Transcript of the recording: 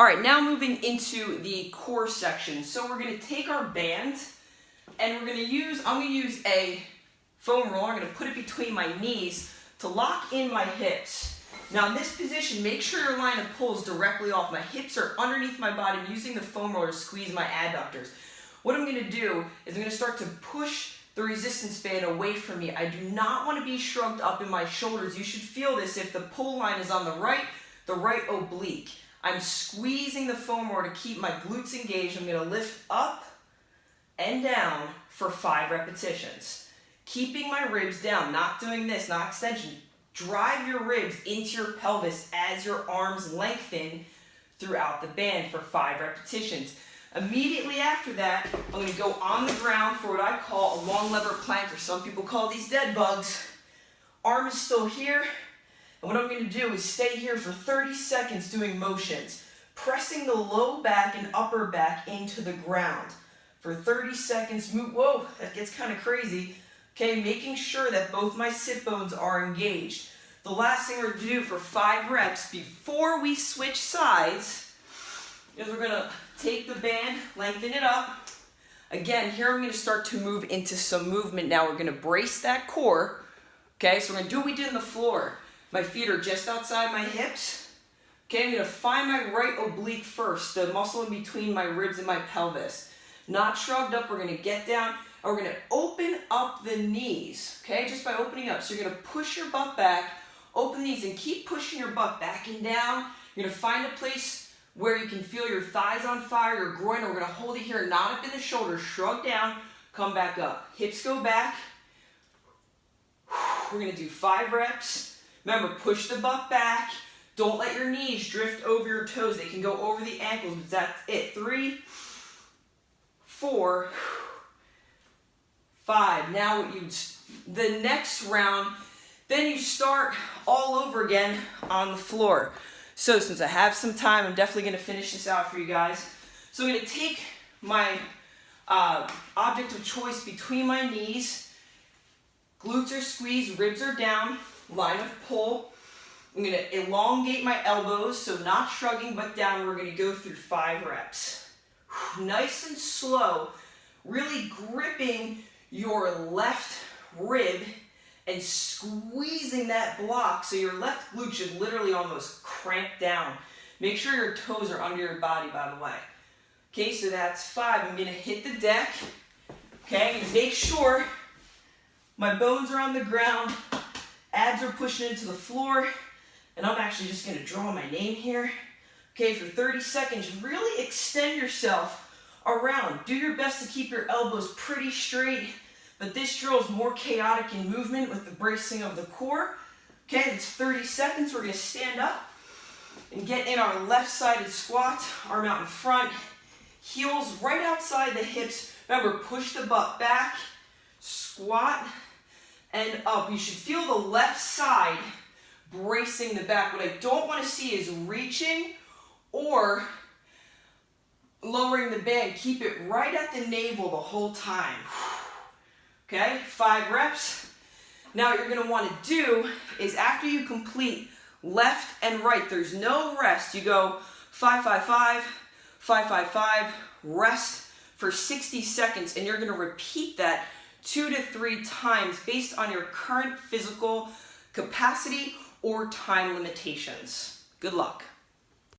All right, now moving into the core section. So we're gonna take our band and I'm gonna use a foam roller. I'm gonna put it between my knees to lock in my hips. Now in this position, make sure your line of pull is directly off. My hips are underneath my body. I'm using the foam roller to squeeze my adductors. What I'm gonna do is I'm gonna start to push the resistance band away from me. I do not want to be shrugged up in my shoulders. You should feel this if the pull line is on the right oblique. I'm squeezing the foam roller to keep my glutes engaged. I'm going to lift up and down for 5 repetitions. Keeping my ribs down, not doing this, not extension. Drive your ribs into your pelvis as your arms lengthen throughout the band for 5 repetitions. Immediately after that, I'm going to go on the ground for what I call a long lever plank, or some people call these dead bugs. Arm is still here. And what I'm going to do is stay here for 30 seconds doing motions, pressing the low back and upper back into the ground. For 30 seconds, move, whoa, that gets kind of crazy. Okay, making sure that both my sit bones are engaged. The last thing we're going to do for 5 reps before we switch sides is we're going to take the band, lengthen it up. Again, here I'm going to start to move into some movement now. We're going to brace that core. Okay, so we're going to do what we did on the floor. My feet are just outside my hips. Okay, I'm going to find my right oblique first, the muscle in between my ribs and my pelvis. Not shrugged up, we're going to get down, and we're going to open up the knees, okay, just by opening up. So you're going to push your butt back, open the knees, and keep pushing your butt back and down. You're going to find a place where you can feel your thighs on fire, your groin. We're going to hold it here, not up in the shoulders, shrug down, come back up. Hips go back. We're going to do 5 reps. Remember, push the butt back. Don't let your knees drift over your toes. They can go over the ankles, but that's it. 3, 4, 5. Now the next round, then you start all over again on the floor. So since I have some time, I'm definitely going to finish this out for you guys. So I'm going to take my object of choice between my knees. Glutes are squeezed, ribs are down. Line of pull. I'm going to elongate my elbows, so not shrugging but down. We're going to go through 5 reps. Nice and slow, really gripping your left rib and squeezing that block so your left glute should literally almost cramp down. Make sure your toes are under your body, by the way. Okay, so that's 5. I'm going to hit the deck. Okay, I'm going to make sure my bones are on the ground. Abs are pushing into the floor, and I'm actually just going to draw my name here. Okay, for 30 seconds, really extend yourself around. Do your best to keep your elbows pretty straight, but this drill is more chaotic in movement with the bracing of the core. Okay, it's 30 seconds. We're going to stand up and get in our left-sided squat, arm out in front, heels right outside the hips. Remember, push the butt back, squat, and up. You should feel the left side bracing the back. What I don't want to see is reaching or lowering the band. Keep it right at the navel the whole time. Okay, 5 reps. Now what you're going to want to do is after you complete left and right, there's no rest. You go 5, 5, 5, 5, 5, 5, rest for 60 seconds, and you're going to repeat that 2 to 3 times based on your current physical capacity or time limitations. Good luck.